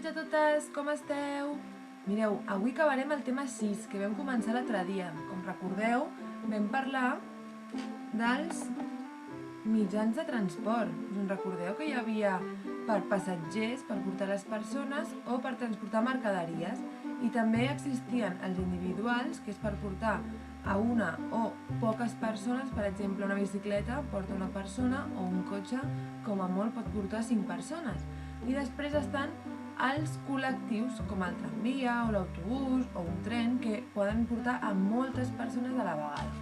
tots i a totes, com esteu? Mireu, avui acabarem el tema 6, que vam començar l'altre dia. Com recordeu, vam parlar dels mitjans de transport. Us en recordeu que hi havia per passatgers, per portar les persones o per transportar mercaderies. I també existien els individuals, que és per portar a una o poques persones. Per exemple, una bicicleta porta una persona o un cotxe, com a molt, pot portar 5 persones. I després estan els col·lectius, com el tramvia o l'autobús o un tren, que poden portar a moltes persones a la vegada.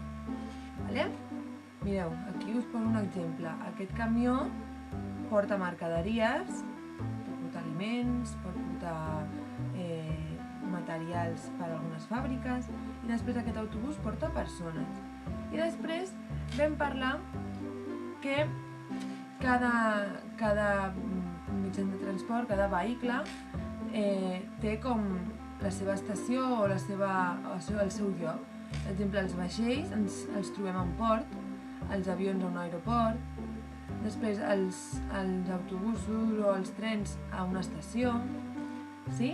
Vale? Mireu, aquí us poso un exemple. Aquest camió porta mercaderies, pot portar aliments, pot portar materials per a algunes fàbriques, i després aquest autobús porta persones. I després vam parlar que cada mitjà de transport, cada vehicle, té com la seva estació o el seu lloc. Per exemple, els vaixells els trobem a un port, els avions a un aeroport, després els autobusos o els trens a una estació, sí?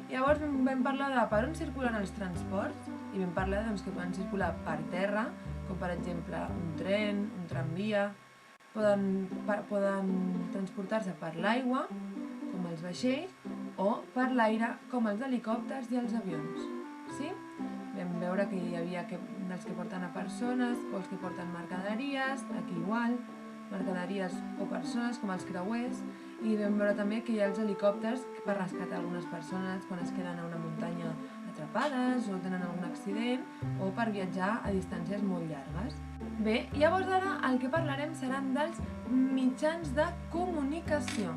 Llavors vam parlar de per on circulen els transports i vam parlar que poden circular per terra, com per exemple un tren, un tramvia, poden transportar-se per l'aigua, com els vaixells, o per l'aire, com els helicòpters i els avions. Sí? Vam veure que hi havia els que porten a persones o els que porten mercaderies, aquí igual, mercaderies o persones, com els creuers, i vam veure també que hi ha els helicòpters per rescatar algunes persones quan es queden a una muntanya atrapades o tenen algun accident o per viatjar a distàncies molt llargues. Bé, llavors ara el que parlarem seran dels mitjans de comunicació.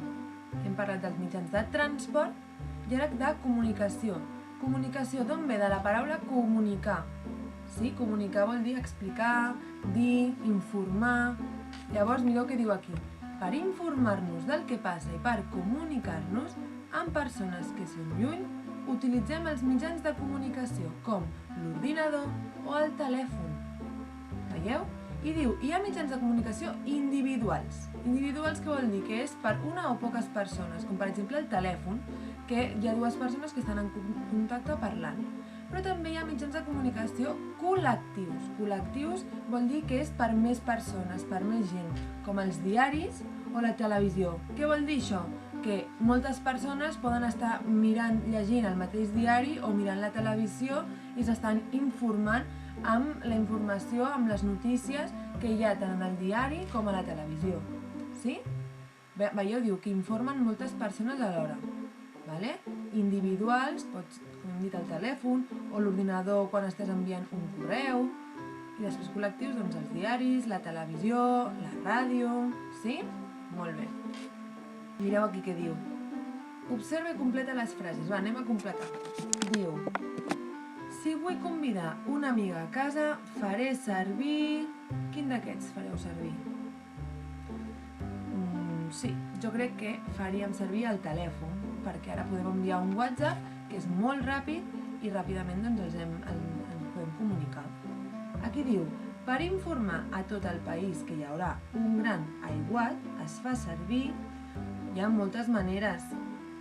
Hem parlat dels mitjans de transport i ara de comunicació. Comunicació d'on ve? De la paraula comunicar. Sí? Comunicar vol dir explicar, dir, informar. Llavors mireu què diu aquí. Per informar-nos del que passa i per comunicar-nos amb persones que són lluny, utilitzem els mitjans de comunicació com l'ordinador o el telèfon. Veieu? I diu, hi ha mitjans de comunicació individuals. Individuals què vol dir? Que és per una o poques persones, com per exemple el telèfon, que hi ha dues persones que estan en contacte parlant. Però també hi ha mitjans de comunicació col·lectius. Col·lectius vol dir que és per més persones, per més gent, com els diaris o la televisió. Què vol dir això? Que moltes persones poden estar llegint el mateix diari o mirant la televisió i s'estan informant amb la informació, amb les notícies que hi ha tant en el diari com a la televisió. Sí? Veieu, diu que informen moltes persones alhora. Individuals, com hem dit, el telèfon o l'ordinador quan estàs enviant un correu, i després col·lectius, doncs els diaris, la televisió, la ràdio, sí? Molt bé. Mireu aquí què diu. Observa i completa les frases. Va, anem a completar. Diu, si vull convidar una amiga a casa, faré servir... Quin d'aquests fareu servir? Sí, jo crec que faríem servir el telèfon, perquè ara podem enviar un WhatsApp, que és molt ràpid i ràpidament ens podem comunicar. Aquí diu, per informar a tot el país que hi haurà un gran aiguat, es fa servir... Hi ha moltes maneres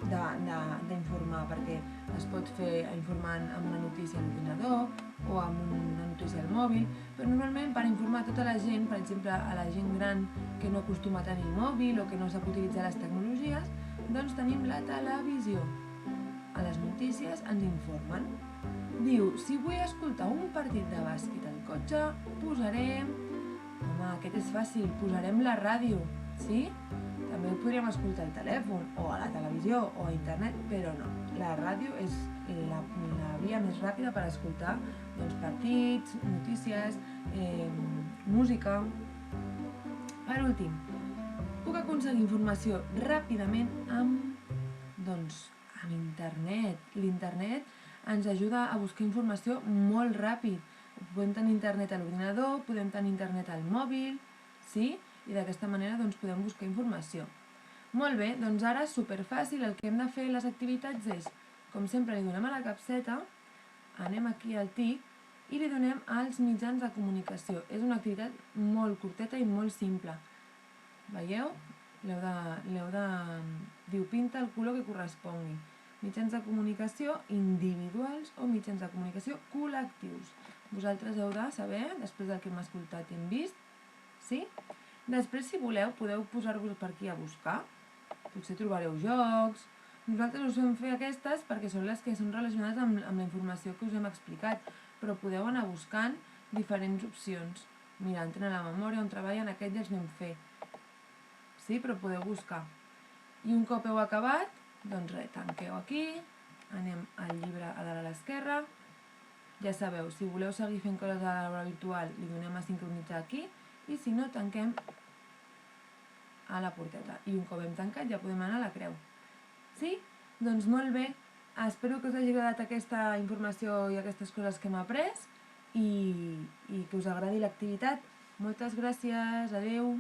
d'informar, perquè es pot fer informant amb una notícia a l'ordinador o amb una notícia al mòbil, però normalment per informar a tota la gent, per exemple a la gent gran que no acostuma a tenir mòbil o que no sap utilitzar les tecnologies, doncs tenim la televisió. A les notícies ens informen. Diu, si vull escoltar un partit de bàsquet al cotxe, posarem... Home, aquest és fàcil, posarem la ràdio, sí? També ho podríem escoltar al telèfon o a la televisió o a internet, però no. La ràdio és la via més ràpida per escoltar partits, notícies, música. Per últim, puc aconseguir informació ràpidament amb internet. L'Internet ens ajuda a buscar informació molt ràpid. Podem tenir internet a l'ordinador, podem tenir internet al mòbil, sí? I d'aquesta manera podem buscar informació. Molt bé, doncs ara és superfàcil. El que hem de fer les activitats és, com sempre, li donem a la capseta, anem aquí al tic i li donem als mitjans de comunicació. És una activitat molt curteta i molt simple. Veieu? Diu, pinta el color que correspongui. Mitjans de comunicació individuals o mitjans de comunicació col·lectius. Vosaltres heu de saber, després del que hem escoltat i hem vist, sí? Després, si voleu, podeu posar-vos per aquí a buscar. Potser trobareu jocs. Nosaltres us fem fer aquestes perquè són les que són relacionades amb la informació que us hem explicat, però podeu anar buscant diferents opcions. Mira, entren a la memòria, on treballen, aquest ja els vam fer. Sí, però podeu buscar. I un cop heu acabat, doncs res, tanqueu aquí, anem al llibre a dalt a l'esquerra. Ja sabeu, si voleu seguir fent coses a l'aula virtual, li donem a sincronitzar aquí, i si no, tanquem a la porteta. I un cop hem tancat ja podem anar a la creu. Sí? Doncs molt bé. Espero que us hagi agradat aquesta informació i aquestes coses que hem après i que us agradi l'activitat. Moltes gràcies. Adeu.